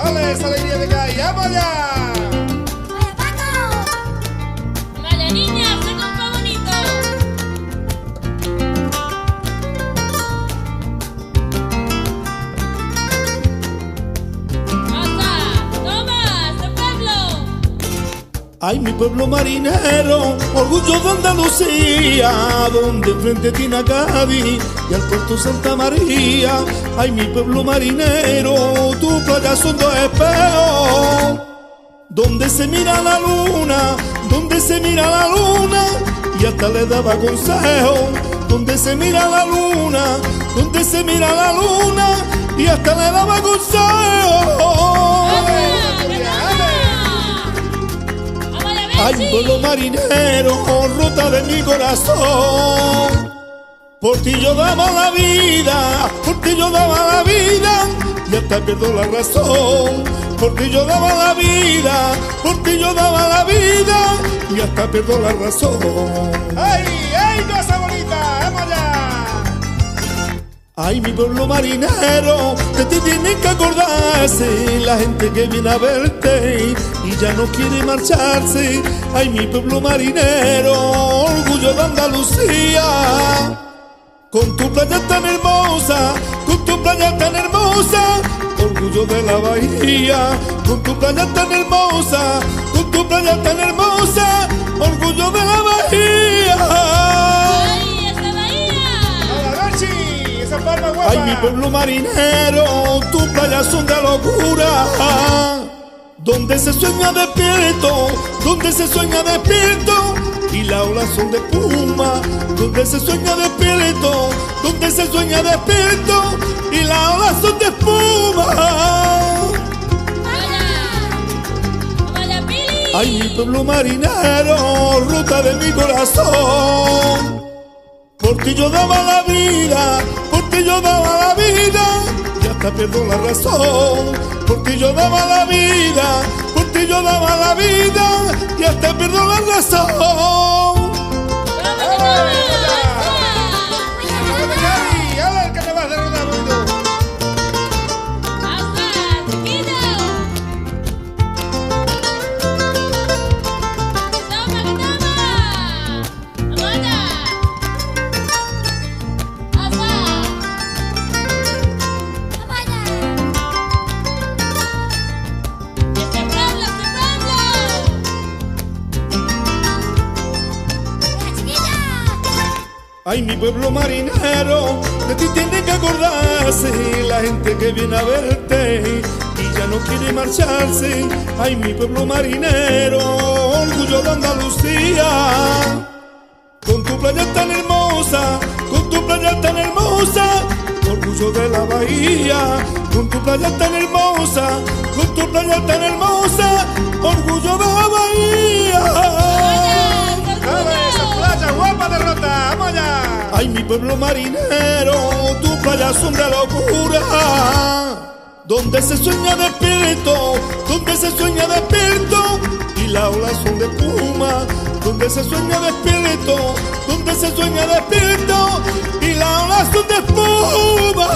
¡Ale, esa alegría de calle! ¡Vamos allá! ¡Vaya, Paco! ¡Vaya, niña! ¡Se compra bonito! Ay, mi pueblo marinero, orgullo de Andalucía, donde enfrente tiene Cádiz y al puerto Santa María. Ay, mi pueblo marinero, tu playa son dos espejos, donde se mira la luna, donde se mira la luna, y hasta le daba consejo. Donde se mira la luna, donde se mira la luna, y hasta le daba consejo. Ay, pueblo marinero, ruta de mi corazón. Por ti yo daba la vida, por ti yo daba la vida, y hasta pierdo la razón. Por ti yo daba la vida, por ti yo daba la vida, y hasta pierdo la razón. ¡Ay, ay, cosa bonita! ¡Vamos allá! Ay, mi pueblo marinero, de ti tienen que acordarse la gente que viene a verte y ya no quiere marcharse. Ay, mi pueblo marinero, orgullo de Andalucía, con tu playa tan hermosa, con tu playa tan hermosa, orgullo de la bahía, con tu playa tan hermosa, con tu playa tan hermosa, orgullo de la bahía. ¡Ay, mi pueblo marinero, tus playas son de locura, donde se sueña despierto, donde se sueña despierto, y las olas son de espuma, donde se sueña despierto, donde se sueña despierto, y las olas son de espuma. Ay, mi pueblo marinero, ruta de mi corazón. Por ti yo daba la vida, por ti yo daba la vida, y hasta pierdo la razón. Por ti yo daba la vida, por ti yo daba la vida, y hasta pierdo la razón. Ay, mi pueblo marinero, de ti tiene que acordarse la gente que viene a verte y ya no quiere marcharse. Ay, mi pueblo marinero, orgullo de Andalucía, con tu playa tan hermosa, con tu playa tan hermosa, orgullo de la bahía, con tu playa tan hermosa, con tu playa tan hermosa, orgullo de la bahía. ¡Guapa derrota! ¡Vamos allá! Ay, mi pueblo marinero, tus playas son de locura, donde se sueña despierto, donde se sueña despierto, y las olas son de espuma, donde se sueña despierto, donde se sueña despierto, y las olas son de espuma.